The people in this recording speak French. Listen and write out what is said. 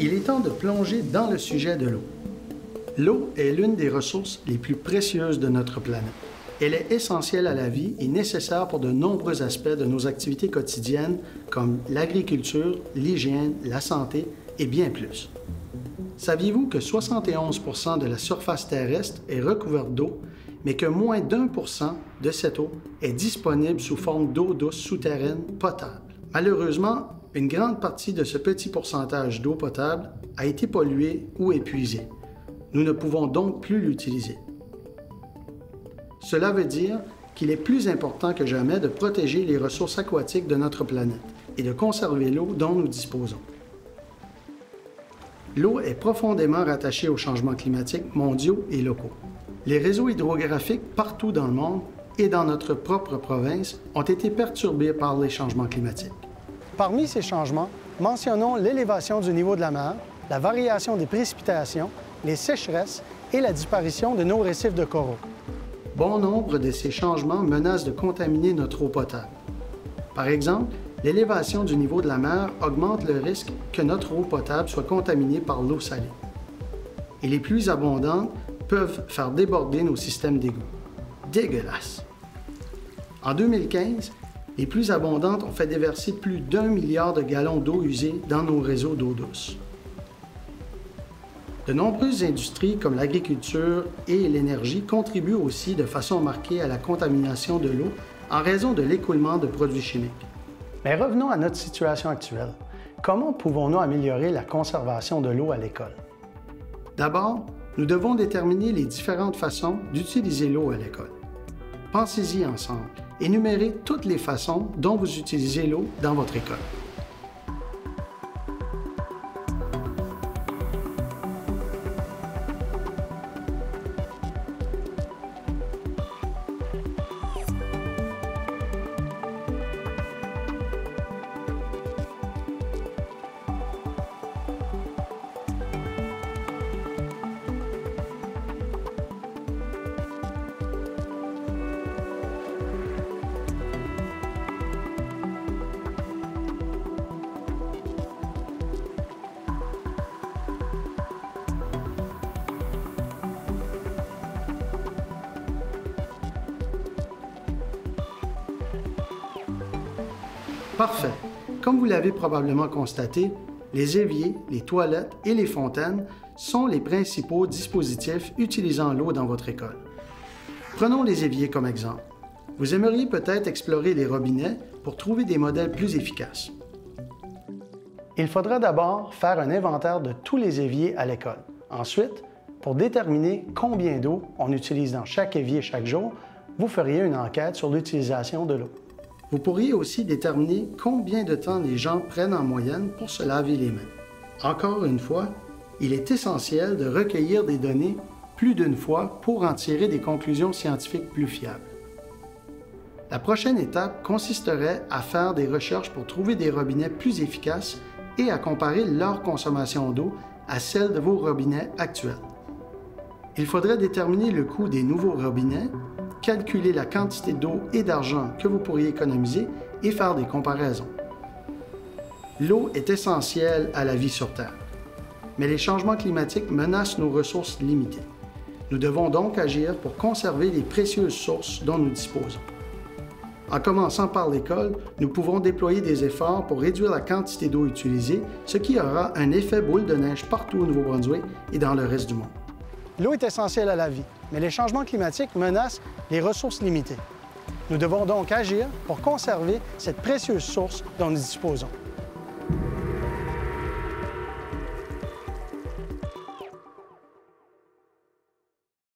Il est temps de plonger dans le sujet de l'eau. L'eau est l'une des ressources les plus précieuses de notre planète. Elle est essentielle à la vie et nécessaire pour de nombreux aspects de nos activités quotidiennes comme l'agriculture, l'hygiène, la santé et bien plus. Saviez-vous que 71 % de la surface terrestre est recouverte d'eau, mais que moins d'1 % de cette eau est disponible sous forme d'eau douce souterraine potable? Malheureusement, une grande partie de ce petit pourcentage d'eau potable a été polluée ou épuisée. Nous ne pouvons donc plus l'utiliser. Cela veut dire qu'il est plus important que jamais de protéger les ressources aquatiques de notre planète et de conserver l'eau dont nous disposons. L'eau est profondément rattachée aux changements climatiques mondiaux et locaux. Les réseaux hydrographiques partout dans le monde et dans notre propre province ont été perturbés par les changements climatiques. Parmi ces changements, mentionnons l'élévation du niveau de la mer, la variation des précipitations, les sécheresses et la disparition de nos récifs de coraux. Bon nombre de ces changements menacent de contaminer notre eau potable. Par exemple, l'élévation du niveau de la mer augmente le risque que notre eau potable soit contaminée par l'eau salée. Et les pluies abondantes peuvent faire déborder nos systèmes d'égouts. Dégueulasse! En 2015, les pluies abondantes ont fait déverser plus d'1 milliard de gallons d'eau usée dans nos réseaux d'eau douce. De nombreuses industries comme l'agriculture et l'énergie contribuent aussi de façon marquée à la contamination de l'eau en raison de l'écoulement de produits chimiques. Mais revenons à notre situation actuelle. Comment pouvons-nous améliorer la conservation de l'eau à l'école? D'abord, nous devons déterminer les différentes façons d'utiliser l'eau à l'école. Pensez-y ensemble. Énumérez toutes les façons dont vous utilisez l'eau dans votre école. Parfait. Comme vous l'avez probablement constaté, les éviers, les toilettes et les fontaines sont les principaux dispositifs utilisant l'eau dans votre école. Prenons les éviers comme exemple. Vous aimeriez peut-être explorer les robinets pour trouver des modèles plus efficaces. Il faudra d'abord faire un inventaire de tous les éviers à l'école. Ensuite, pour déterminer combien d'eau on utilise dans chaque évier chaque jour, vous feriez une enquête sur l'utilisation de l'eau. Vous pourriez aussi déterminer combien de temps les gens prennent en moyenne pour se laver les mains. Encore une fois, il est essentiel de recueillir des données plus d'une fois pour en tirer des conclusions scientifiques plus fiables. La prochaine étape consisterait à faire des recherches pour trouver des robinets plus efficaces et à comparer leur consommation d'eau à celle de vos robinets actuels. Il faudrait déterminer le coût des nouveaux robinets, calculer la quantité d'eau et d'argent que vous pourriez économiser et faire des comparaisons. L'eau est essentielle à la vie sur Terre, mais les changements climatiques menacent nos ressources limitées. Nous devons donc agir pour conserver les précieuses sources dont nous disposons. En commençant par l'école, nous pouvons déployer des efforts pour réduire la quantité d'eau utilisée, ce qui aura un effet boule de neige partout au Nouveau-Brunswick et dans le reste du monde. L'eau est essentielle à la vie, mais les changements climatiques menacent les ressources limitées. Nous devons donc agir pour conserver cette précieuse source dont nous disposons.